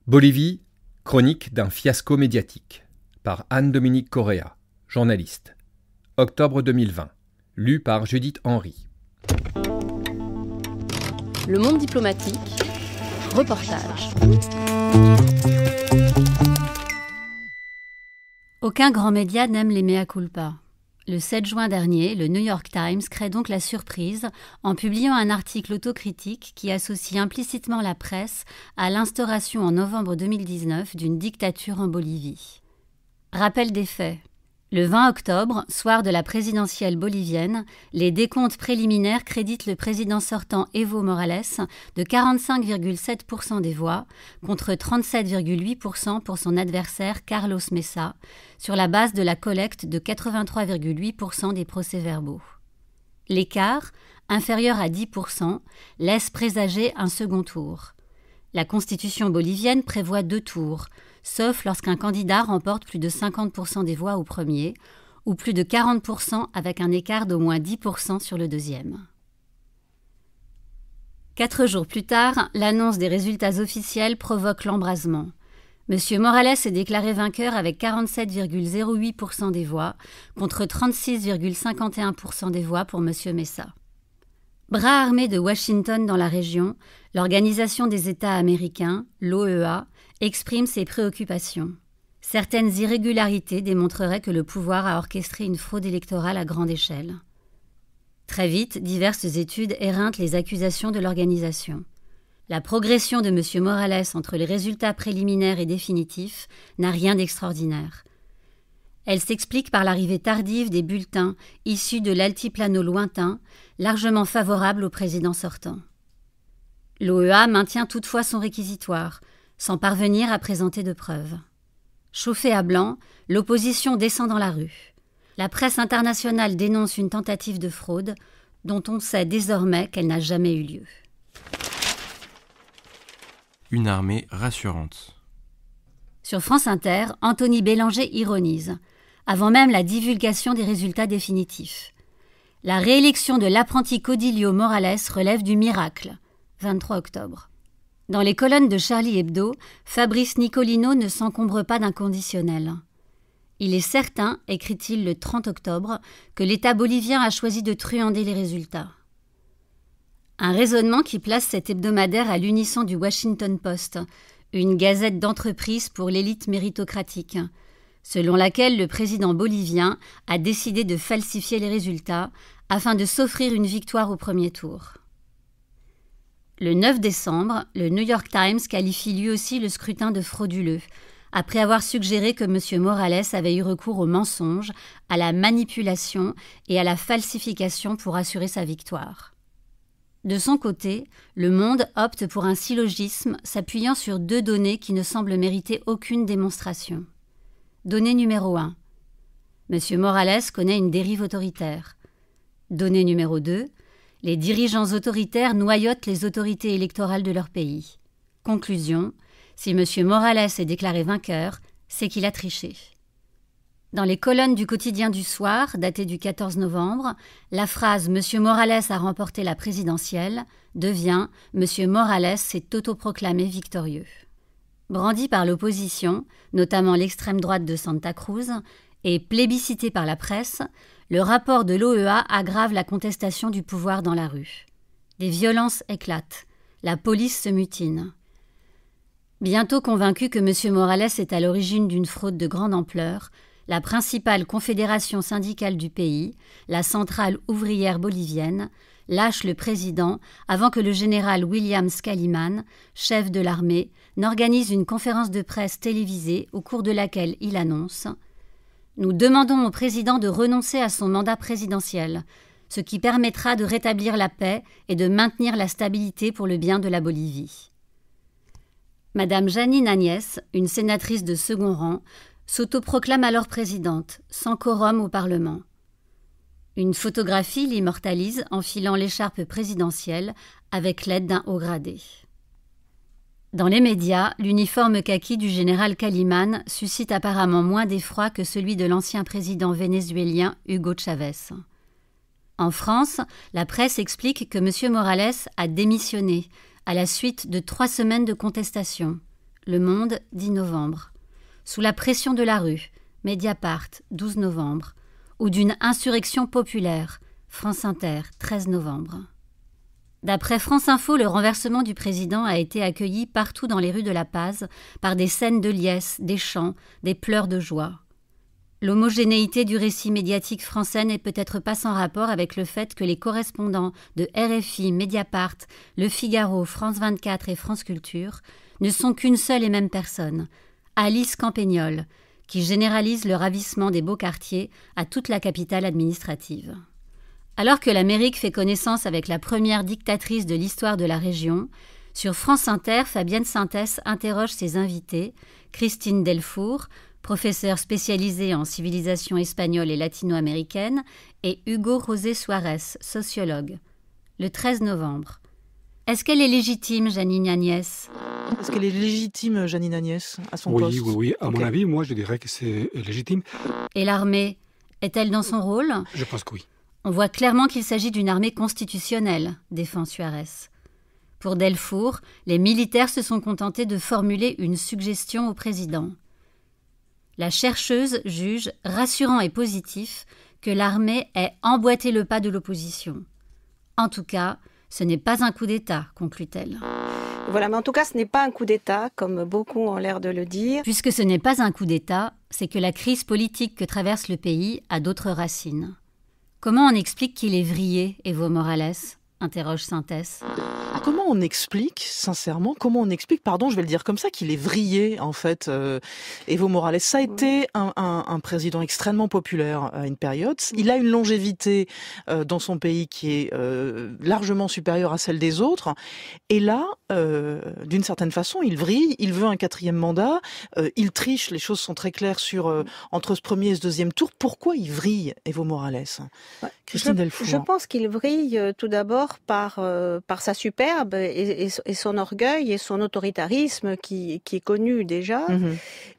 Bolivie, chronique d'un fiasco médiatique, par Anne-Dominique Correa, journaliste. Octobre 2020, lu par Judith Henry. Le monde diplomatique, reportage. Aucun grand média n'aime les mea culpa. Le 7 juin dernier, le New York Times crée donc la surprise en publiant un article autocritique qui associe implicitement la presse à l'instauration en novembre 2019 d'une dictature en Bolivie. Rappel des faits. Le 20 octobre, soir de la présidentielle bolivienne, les décomptes préliminaires créditent le président sortant Evo Morales de 45,7% des voix contre 37,8% pour son adversaire Carlos Mesa, sur la base de la collecte de 83,8% des procès-verbaux. L'écart, inférieur à 10%, laisse présager un second tour. La constitution bolivienne prévoit 2 tours, sauf lorsqu'un candidat remporte plus de 50% des voix au premier, ou plus de 40% avec un écart d'au moins 10% sur le deuxième. 4 jours plus tard, l'annonce des résultats officiels provoque l'embrasement. M. Morales est déclaré vainqueur avec 47,08% des voix, contre 36,51% des voix pour M. Mesa. Bras armé de Washington dans la région, l'Organisation des États américains, l'OEA, exprime ses préoccupations. Certaines irrégularités démontreraient que le pouvoir a orchestré une fraude électorale à grande échelle. Très vite, diverses études éreintent les accusations de l'organisation. La progression de M. Morales entre les résultats préliminaires et définitifs n'a rien d'extraordinaire. Elle s'explique par l'arrivée tardive des bulletins issus de l'altiplano lointain, largement favorables au président sortant. L'OEA maintient toutefois son réquisitoire, sans parvenir à présenter de preuves. Chauffée à blanc, l'opposition descend dans la rue. La presse internationale dénonce une tentative de fraude dont on sait désormais qu'elle n'a jamais eu lieu. Une armée rassurante. Sur France Inter, Anthony Bélanger ironise, avant même la divulgation des résultats définitifs. La réélection de l'apprenti Codilio Morales relève du miracle. 23 octobre. Dans les colonnes de Charlie Hebdo, Fabrice Nicolino ne s'encombre pas d'inconditionnel. Il est certain, écrit-il le 30 octobre, que l'État bolivien a choisi de truander les résultats. Un raisonnement qui place cet hebdomadaire à l'unisson du Washington Post, une gazette d'entreprise pour l'élite méritocratique, selon laquelle le président bolivien a décidé de falsifier les résultats afin de s'offrir une victoire au premier tour. Le 9 décembre, le New York Times qualifie lui aussi le scrutin de frauduleux, après avoir suggéré que M. Morales avait eu recours au mensonge, à la manipulation et à la falsification pour assurer sa victoire. De son côté, Le Monde opte pour un syllogisme s'appuyant sur 2 données qui ne semblent mériter aucune démonstration. Donnée numéro 1. M. Morales connaît une dérive autoritaire. Donnée numéro 2. Les dirigeants autoritaires noyautent les autorités électorales de leur pays. Conclusion, si M. Morales est déclaré vainqueur, c'est qu'il a triché. Dans les colonnes du quotidien du soir, datées du 14 novembre, la phrase « M. Morales a remporté la présidentielle » devient « M. Morales s'est autoproclamé victorieux ». Brandi par l'opposition, notamment l'extrême droite de Santa Cruz, et plébiscité par la presse, le rapport de l'OEA aggrave la contestation du pouvoir dans la rue. Des violences éclatent. La police se mutine. Bientôt convaincu que M. Morales est à l'origine d'une fraude de grande ampleur, la principale confédération syndicale du pays, la Centrale ouvrière bolivienne, lâche le président avant que le général William Scaliman, chef de l'armée, n'organise une conférence de presse télévisée au cours de laquelle il annonce « Nous demandons au président de renoncer à son mandat présidentiel, ce qui permettra de rétablir la paix et de maintenir la stabilité pour le bien de la Bolivie. » Madame Janine Agnès, une sénatrice de second rang, s'autoproclame alors présidente, sans quorum au Parlement. Une photographie l'immortalise enfilant l'écharpe présidentielle avec l'aide d'un haut gradé. Dans les médias, l'uniforme kaki du général Caliman suscite apparemment moins d'effroi que celui de l'ancien président vénézuélien Hugo Chavez. En France, la presse explique que M. Morales a démissionné à la suite de 3 semaines de contestation. Le Monde, 10 novembre. Sous la pression de la rue, Mediapart, 12 novembre. Ou d'une insurrection populaire, France Inter, 13 novembre. D'après France Info, le renversement du président a été accueilli partout dans les rues de La Paz par des scènes de liesse, des chants, des pleurs de joie. L'homogénéité du récit médiatique français n'est peut-être pas sans rapport avec le fait que les correspondants de RFI, Mediapart, Le Figaro, France 24 et France Culture ne sont qu'une seule et même personne, Alice Campagnol, qui généralise le ravissement des beaux quartiers à toute la capitale administrative. Alors que l'Amérique fait connaissance avec la première dictatrice de l'histoire de la région, sur France Inter, Fabienne Sintès interroge ses invités, Christine Delfour, professeure spécialisée en civilisation espagnole et latino-américaine, et Hugo José Suárez, sociologue. Le 13 novembre. Est-ce qu'elle est légitime, Jeanine Agnès ? Est-ce qu'elle est légitime, Jeanine Agnès, à son poste ? Oui. À Ok. mon avis, moi, je dirais que c'est légitime. Et l'armée, est-elle dans son rôle ? Je pense que oui. On voit clairement qu'il s'agit d'une armée constitutionnelle, défend Suárez. Pour Delfour, les militaires se sont contentés de formuler une suggestion au président. La chercheuse juge rassurant et positif que l'armée ait emboîté le pas de l'opposition. En tout cas, ce n'est pas un coup d'État, conclut-elle. Voilà, mais en tout cas, ce n'est pas un coup d'État, comme beaucoup ont l'air de le dire. Puisque ce n'est pas un coup d'État, c'est que la crise politique que traverse le pays a d'autres racines. Comment on explique qu'il est vrillé, Evo Morales ? Interroge Sintès. Comment on explique, sincèrement, je vais le dire comme ça, qu'il est vrillé, en fait, Evo Morales. Ça a été un président extrêmement populaire à une période. Il a une longévité dans son pays qui est largement supérieure à celle des autres. Et là, d'une certaine façon, il vrille, il veut un 4e mandat, il triche, les choses sont très claires sur entre ce premier et ce deuxième tour. Pourquoi il vrille, Evo Morales ? Christine Delfour. Je pense qu'il vrille tout d'abord par sa superbe et son orgueil et son autoritarisme qui est connu déjà.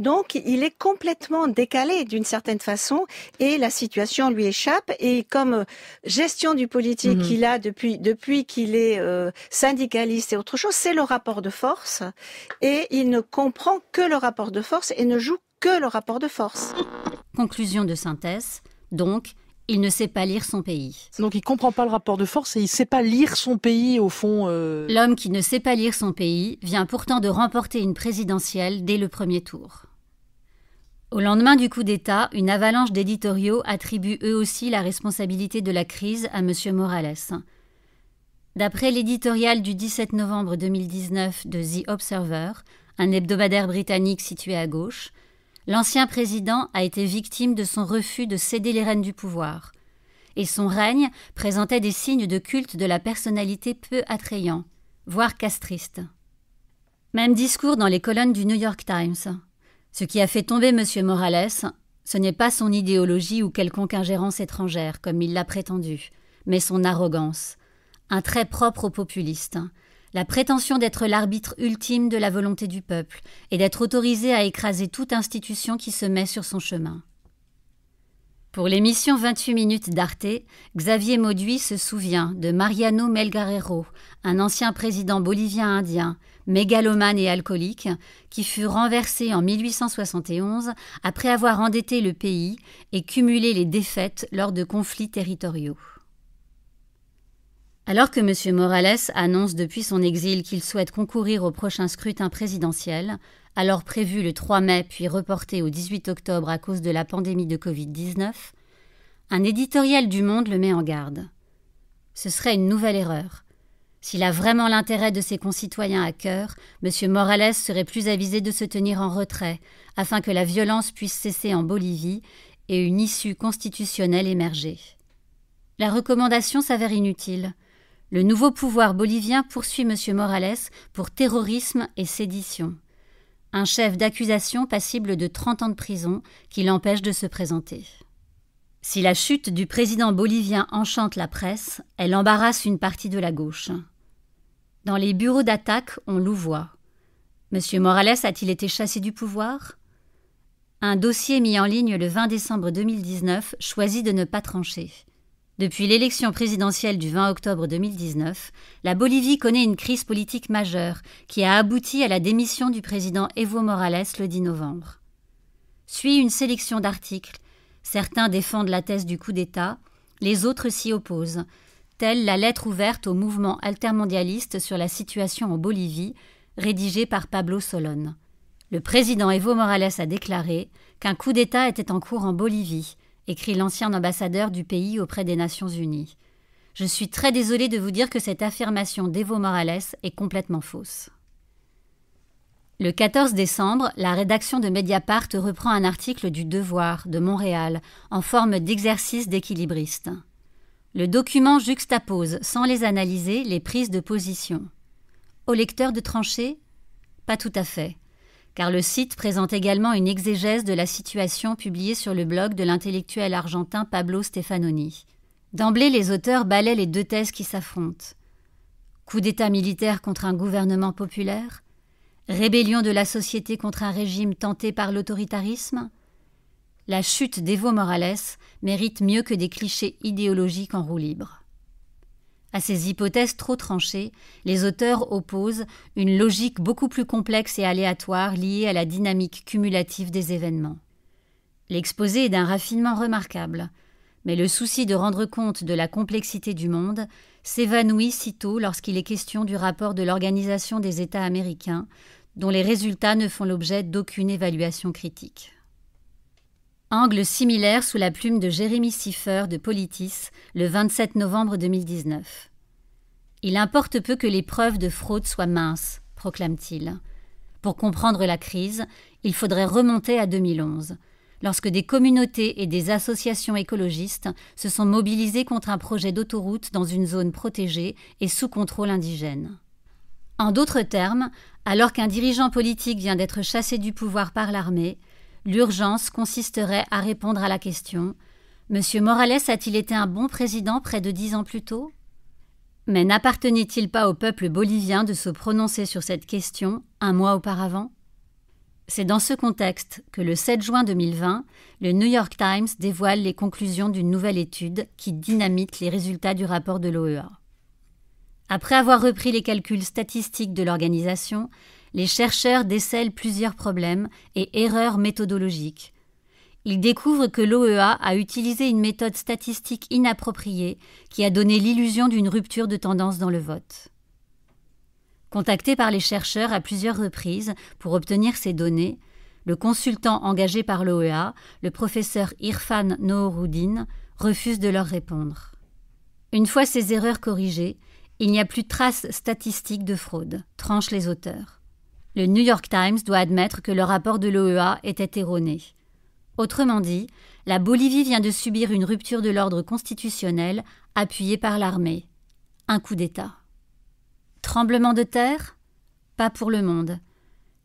Donc, il est complètement décalé d'une certaine façon et la situation lui échappe. Et comme gestion du politique qu'il a depuis qu'il est syndicaliste et autre chose, c'est le rapport de force. Et il ne comprend que le rapport de force et ne joue que le rapport de force. Conclusion de Sintès, donc, il ne sait pas lire son pays. Donc il comprend pas le rapport de force et il sait pas lire son pays au fond. L'homme qui ne sait pas lire son pays vient pourtant de remporter une présidentielle dès le premier tour. Au lendemain du coup d'État, une avalanche d'éditoriaux attribue eux aussi la responsabilité de la crise à M. Morales. D'après l'éditorial du 17 novembre 2019 de The Observer, un hebdomadaire britannique situé à gauche, l'ancien président a été victime de son refus de céder les rênes du pouvoir. Et son règne présentait des signes de culte de la personnalité peu attrayant, voire castriste. Même discours dans les colonnes du New York Times. Ce qui a fait tomber M. Morales, ce n'est pas son idéologie ou quelconque ingérence étrangère, comme il l'a prétendu, mais son arrogance, un trait propre aux populistes. La prétention d'être l'arbitre ultime de la volonté du peuple et d'être autorisé à écraser toute institution qui se met sur son chemin. Pour l'émission 28 minutes d'Arte, Xavier Mauduit se souvient de Mariano Melgarejo, un ancien président bolivien indien, mégalomane et alcoolique, qui fut renversé en 1871 après avoir endetté le pays et cumulé les défaites lors de conflits territoriaux. Alors que M. Morales annonce depuis son exil qu'il souhaite concourir au prochain scrutin présidentiel, alors prévu le 3 mai puis reporté au 18 octobre à cause de la pandémie de Covid-19, un éditorial du Monde le met en garde. Ce serait une nouvelle erreur. S'il a vraiment l'intérêt de ses concitoyens à cœur, M. Morales serait plus avisé de se tenir en retrait afin que la violence puisse cesser en Bolivie et une issue constitutionnelle émerger. La recommandation s'avère inutile. Le nouveau pouvoir bolivien poursuit M. Morales pour terrorisme et sédition. Un chef d'accusation passible de 30 ans de prison qui l'empêche de se présenter. Si la chute du président bolivien enchante la presse, elle embarrasse une partie de la gauche. Dans les bureaux d'attaque, on louvoie. M. Morales a-t-il été chassé du pouvoir ? Un dossier mis en ligne le 20 décembre 2019 choisit de ne pas trancher. Depuis l'élection présidentielle du 20 octobre 2019, la Bolivie connaît une crise politique majeure qui a abouti à la démission du président Evo Morales le 10 novembre. Suit une sélection d'articles. Certains défendent la thèse du coup d'État, les autres s'y opposent, telle la lettre ouverte au mouvement altermondialiste sur la situation en Bolivie, rédigée par Pablo Solón. Le président Evo Morales a déclaré qu'un coup d'État était en cours en Bolivie, écrit l'ancien ambassadeur du pays auprès des Nations Unies. Je suis très désolé de vous dire que cette affirmation d'Evo Morales est complètement fausse. Le 14 décembre, la rédaction de Mediapart reprend un article du Devoir de Montréal en forme d'exercice d'équilibriste. Le document juxtapose, sans les analyser, les prises de position. Au lecteur de tranchées ? Pas tout à fait, car le site présente également une exégèse de la situation publiée sur le blog de l'intellectuel argentin Pablo Stefanoni. D'emblée, les auteurs balaient les deux thèses qui s'affrontent. Coup d'État militaire contre un gouvernement populaire ? Rébellion de la société contre un régime tenté par l'autoritarisme ? La chute d'Evo Morales mérite mieux que des clichés idéologiques en roue libre. À ces hypothèses trop tranchées, les auteurs opposent une logique beaucoup plus complexe et aléatoire liée à la dynamique cumulative des événements. L'exposé est d'un raffinement remarquable, mais le souci de rendre compte de la complexité du monde s'évanouit sitôt lorsqu'il est question du rapport de l'Organisation des États américains, dont les résultats ne font l'objet d'aucune évaluation critique. Angle similaire sous la plume de Jérémy Siffer de Politis, le 27 novembre 2019. Il importe peu que les preuves de fraude soient minces, proclame-t-il. Pour comprendre la crise, il faudrait remonter à 2011, lorsque des communautés et des associations écologistes se sont mobilisées contre un projet d'autoroute dans une zone protégée et sous contrôle indigène. En d'autres termes, alors qu'un dirigeant politique vient d'être chassé du pouvoir par l'armée, l'urgence consisterait à répondre à la question « M. Morales a-t-il été un bon président près de 10 ans plus tôt ?» Mais n'appartenait-il pas au peuple bolivien de se prononcer sur cette question un mois auparavant ? C'est dans ce contexte que le 7 juin 2020, le New York Times dévoile les conclusions d'une nouvelle étude qui dynamite les résultats du rapport de l'OEA. Après avoir repris les calculs statistiques de l'organisation, les chercheurs décèlent plusieurs problèmes et erreurs méthodologiques. Ils découvrent que l'OEA a utilisé une méthode statistique inappropriée qui a donné l'illusion d'une rupture de tendance dans le vote. Contacté par les chercheurs à plusieurs reprises pour obtenir ces données, le consultant engagé par l'OEA, le professeur Irfan Nohrouddin, refuse de leur répondre. Une fois ces erreurs corrigées, il n'y a plus de traces statistiques de fraude, tranchent les auteurs. Le New York Times doit admettre que le rapport de l'OEA était erroné. Autrement dit, la Bolivie vient de subir une rupture de l'ordre constitutionnel appuyée par l'armée. Un coup d'État. Tremblement de terre ? Pas pour Le Monde,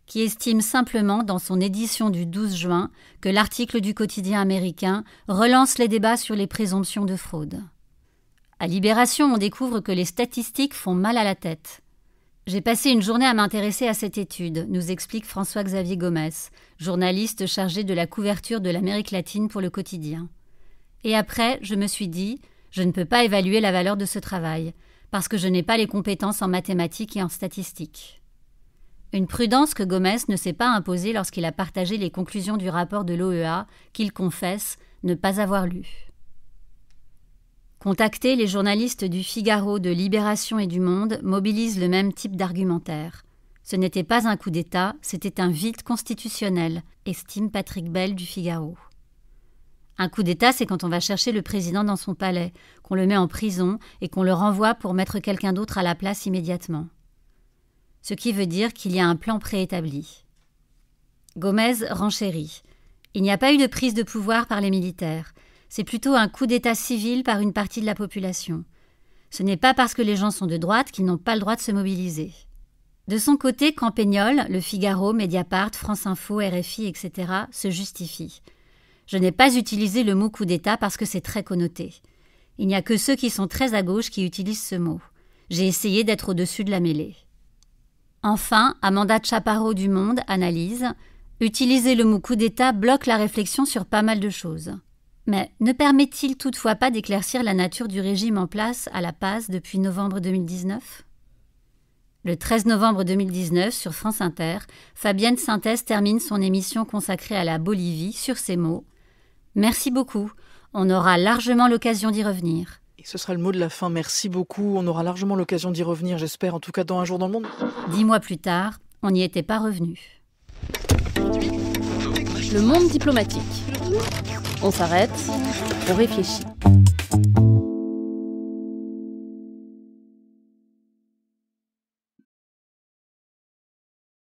qui estime simplement dans son édition du 12 juin que l'article du quotidien américain relance les débats sur les présomptions de fraude. À Libération, on découvre que les statistiques font mal à la tête. J'ai passé une journée à m'intéresser à cette étude, nous explique François-Xavier Gomez, journaliste chargé de la couverture de l'Amérique latine pour le quotidien. Et après, je me suis dit, je ne peux pas évaluer la valeur de ce travail, parce que je n'ai pas les compétences en mathématiques et en statistiques. Une prudence que Gomez ne s'est pas imposée lorsqu'il a partagé les conclusions du rapport de l'OEA qu'il confesse ne pas avoir lu. Contactés, les journalistes du Figaro, de Libération et du Monde mobilisent le même type d'argumentaire. Ce n'était pas un coup d'État, c'était un vide constitutionnel, estime Patrick Bell du Figaro. Un coup d'État, c'est quand on va chercher le président dans son palais, qu'on le met en prison et qu'on le renvoie pour mettre quelqu'un d'autre à la place immédiatement. Ce qui veut dire qu'il y a un plan préétabli. Gomez renchérit. Il n'y a pas eu de prise de pouvoir par les militaires. C'est plutôt un coup d'État civil par une partie de la population. Ce n'est pas parce que les gens sont de droite qu'ils n'ont pas le droit de se mobiliser. De son côté, Campagnol, Le Figaro, Mediapart, France Info, RFI, etc. se justifient. Je n'ai pas utilisé le mot coup d'État parce que c'est très connoté. Il n'y a que ceux qui sont très à gauche qui utilisent ce mot. J'ai essayé d'être au-dessus de la mêlée. Enfin, Amanda Chaparro du Monde analyse « Utiliser le mot coup d'État bloque la réflexion sur pas mal de choses. Mais ne permet-il toutefois pas d'éclaircir la nature du régime en place à La Paz depuis novembre 2019 ? Le 13 novembre 2019, sur France Inter, Fabienne Sintès termine son émission consacrée à la Bolivie sur ces mots. « Merci beaucoup, on aura largement l'occasion d'y revenir. » Et ce sera le mot de la fin. Merci beaucoup, on aura largement l'occasion d'y revenir, j'espère, en tout cas dans Un jour dans le monde. 10 mois plus tard, on n'y était pas revenu. Le monde diplomatique. On s'arrête, on réfléchit.